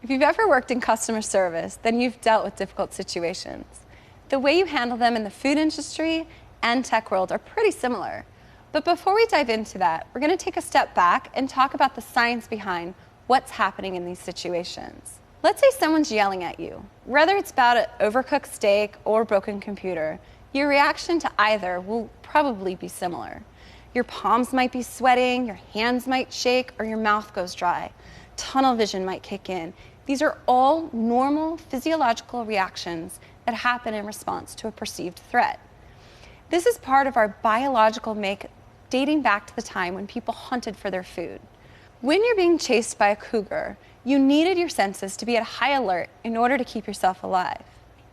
If you've ever worked in customer service, then you've dealt with difficult situations. The way you handle them in the food industry and tech world are pretty similar. But before we dive into that, we're going to take a step back and talk about the science behind what's happening in these situations. Let's say someone's yelling at you. Whether it's about an overcooked steak or a broken computer, your reaction to either will probably be similar. Your palms might be sweating, your hands might shake, or your mouth goes dry. Tunnel vision might kick in. These are all normal physiological reactions that happen in response to a perceived threat. This is part of our biological make dating back to the time when people hunted for their food. When you're being chased by a cougar, you needed your senses to be at high alert in order to keep yourself alive.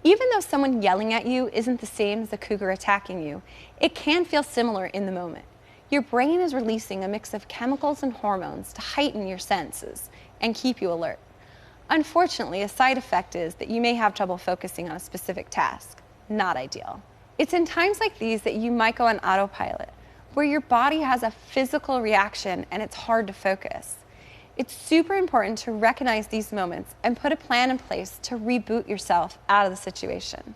Even though someone yelling at you isn't the same as the cougar attacking you, it can feel similar in the moment. Your brain is releasing a mix of chemicals and hormones to heighten your senses and keep you alert. Unfortunately, a side effect is that you may have trouble focusing on a specific task. Not ideal. It's in times like these that you might go on autopilot, where your body has a physical reaction and it's hard to focus. It's super important to recognize these moments and put a plan in place to reboot yourself out of the situation.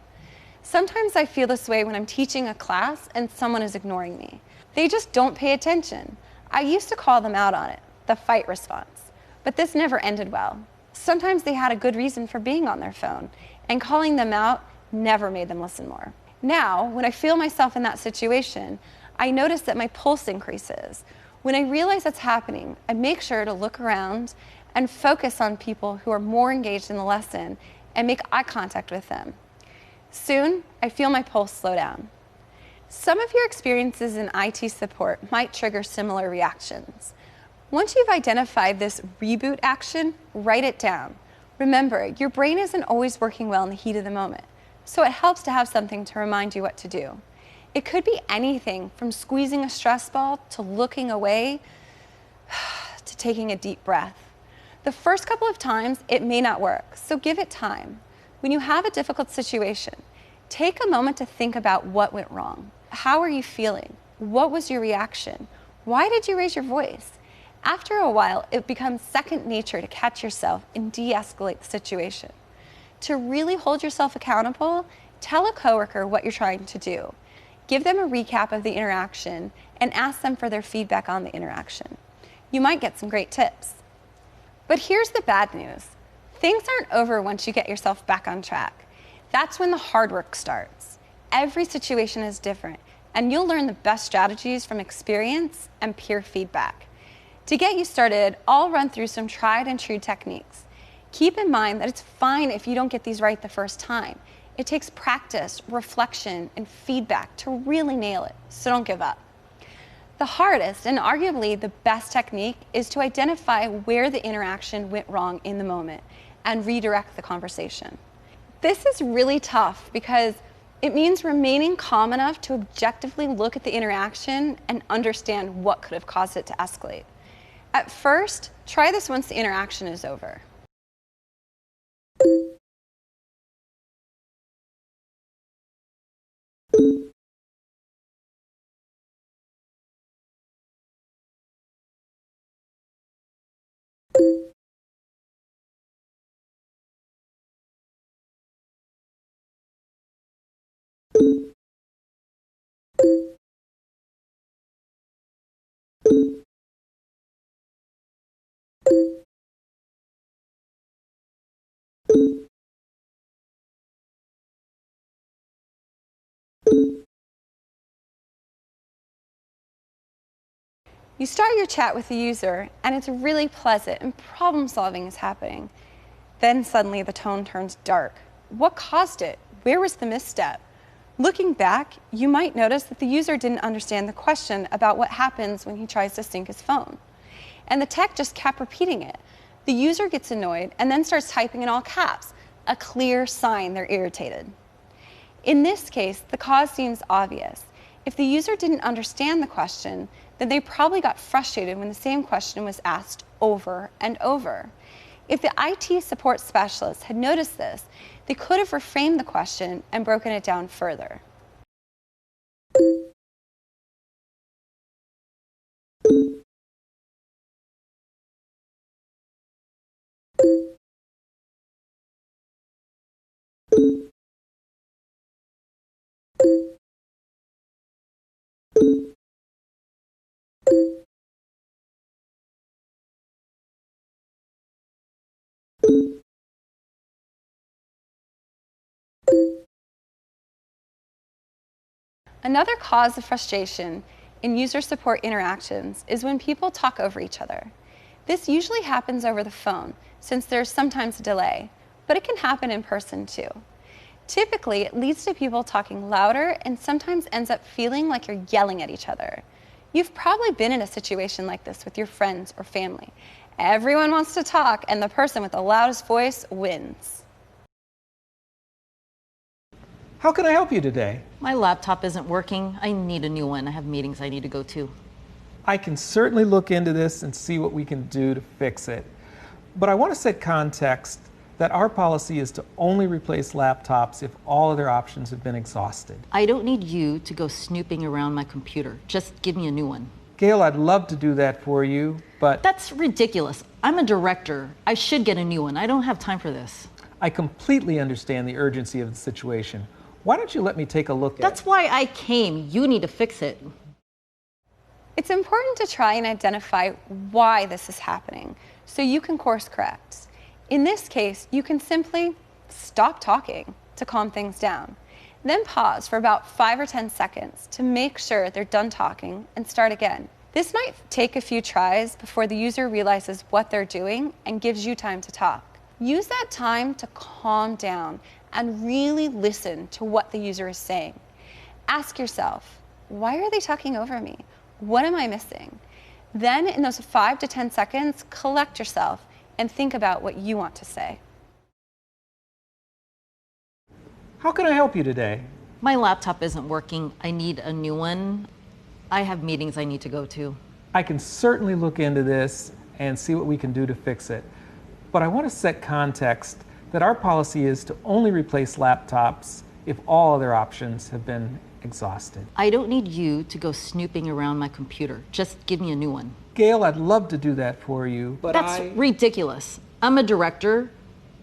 Sometimes I feel this way when I'm teaching a class and someone is ignoring me. They just don't pay attention. I used to call them out on it, the fight response, but this never ended well. Sometimes they had a good reason for being on their phone, and calling them out never made them listen more. Now, when I feel myself in that situation, I notice that my pulse increases. When I realize that's happening, I make sure to look around and focus on people who are more engaged in the lesson and make eye contact with them. Soon, I feel my pulse slow down. Some of your experiences in IT support might trigger similar reactions. Once you've identified this reboot action, write it down. Remember, your brain isn't always working well in the heat of the moment, so it helps to have something to remind you what to do. It could be anything from squeezing a stress ball to looking away to taking a deep breath. The first couple of times, it may not work, so give it time. When you have a difficult situation, take a moment to think about what went wrong. How are you feeling? What was your reaction? Why did you raise your voice? After a while, it becomes second nature to catch yourself and de-escalate the situation. To really hold yourself accountable, tell a coworker what you're trying to do. Give them a recap of the interaction and ask them for their feedback on the interaction. You might get some great tips. But here's the bad news. Things aren't over once you get yourself back on track. That's when the hard work starts. Every situation is different, and you'll learn the best strategies from experience and peer feedback. To get you started, I'll run through some tried and true techniques. Keep in mind that it's fine if you don't get these right the first time. It takes practice, reflection, and feedback to really nail it, so don't give up. The hardest and arguably the best technique is to identify where the interaction went wrong in the moment and redirect the conversation. This is really tough because it means remaining calm enough to objectively look at the interaction and understand what could have caused it to escalate. At first, try this once the interaction is over. You start your chat with the user, and it's really pleasant and problem solving is happening. Then suddenly the tone turns dark. What caused it? Where was the misstep? Looking back, you might notice that the user didn't understand the question about what happens when he tries to sync his phone. And the tech just kept repeating it. The user gets annoyed and then starts typing in all caps, a clear sign they're irritated. In this case, the cause seems obvious. If the user didn't understand the question, then they probably got frustrated when the same question was asked over and over. If the IT support specialist had noticed this, they could have reframed the question and broken it down further. Another cause of frustration in user support interactions is when people talk over each other. This usually happens over the phone, since there's sometimes a delay, but it can happen in person too. Typically, it leads to people talking louder and sometimes ends up feeling like you're yelling at each other. You've probably been in a situation like this with your friends or family. Everyone wants to talk, and the person with the loudest voice wins. How can I help you today? My laptop isn't working. I need a new one. I have meetings I need to go to. I can certainly look into this and see what we can do to fix it. But I want to set context that our policy is to only replace laptops if all other options have been exhausted. I don't need you to go snooping around my computer. Just give me a new one. Gail, I'd love to do that for you, but That's ridiculous. I'm a director. I should get a new one. I don't have time for this. I completely understand the urgency of the situation. Why don't you let me take a look at it? That's why I came. You need to fix it. It's important to try and identify why this is happening so you can course correct. In this case, you can simply stop talking to calm things down. Then pause for about 5 or 10 seconds to make sure they're done talking and start again. This might take a few tries before the user realizes what they're doing and gives you time to talk. Use that time to calm down and really listen to what the user is saying. Ask yourself, why are they talking over me? What am I missing? Then in those 5 to 10 seconds, collect yourself and think about what you want to say. How can I help you today? My laptop isn't working. I need a new one. I have meetings I need to go to. I can certainly look into this and see what we can do to fix it. But I want to set context that our policy is to only replace laptops if all other options have been exhausted. I don't need you to go snooping around my computer. Just give me a new one. Gail, I'd love to do that for you, but That's ridiculous. I'm a director.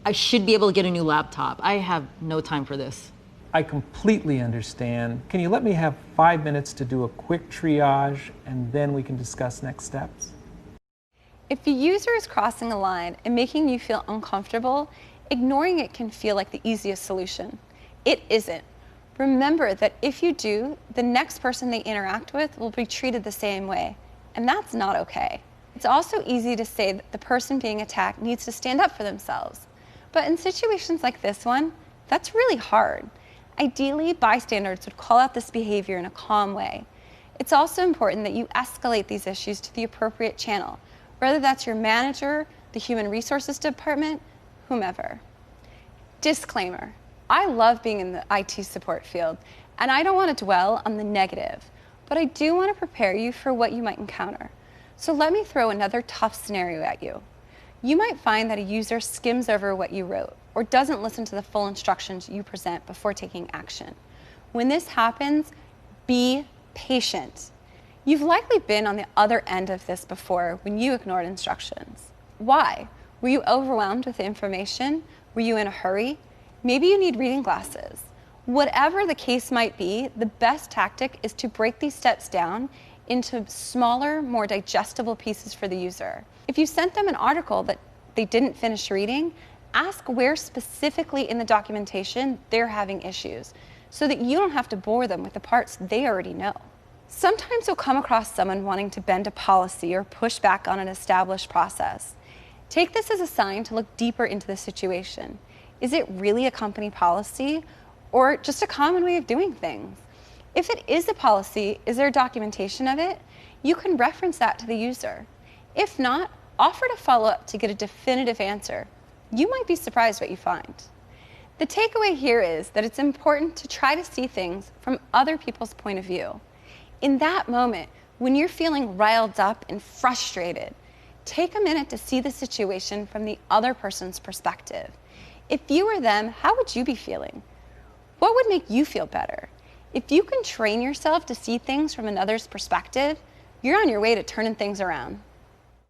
I should be able to get a new laptop. I have no time for this. I completely understand. Can you let me have 5 minutes to do a quick triage and then we can discuss next steps? If the user is crossing a line and making you feel uncomfortable, ignoring it can feel like the easiest solution. It isn't. Remember that if you do, the next person they interact with will be treated the same way, and that's not okay. It's also easy to say that the person being attacked needs to stand up for themselves. But in situations like this one, that's really hard. Ideally, bystanders would call out this behavior in a calm way. It's also important that you escalate these issues to the appropriate channel, whether that's your manager, the human resources department, whomever. Disclaimer, I love being in the IT support field, and I don't want to dwell on the negative, but I do want to prepare you for what you might encounter. So let me throw another tough scenario at you. You might find that a user skims over what you wrote or doesn't listen to the full instructions you present before taking action. When this happens, be patient. You've likely been on the other end of this before when you ignored instructions. Why? Were you overwhelmed with the information? Were you in a hurry? Maybe you need reading glasses. Whatever the case might be, the best tactic is to break these steps down into smaller, more digestible pieces for the user. If you sent them an article that they didn't finish reading, ask where specifically in the documentation they're having issues so that you don't have to bore them with the parts they already know. Sometimes you'll come across someone wanting to bend a policy or push back on an established process. Take this as a sign to look deeper into the situation. Is it really a company policy or just a common way of doing things? If it is a policy, is there documentation of it? You can reference that to the user. If not, offer to follow up to get a definitive answer. You might be surprised what you find. The takeaway here is that it's important to try to see things from other people's point of view. In that moment, when you're feeling riled up and frustrated, take a minute to see the situation from the other person's perspective. If you were them, how would you be feeling? What would make you feel better? If you can train yourself to see things from another's perspective, you're on your way to turning things around.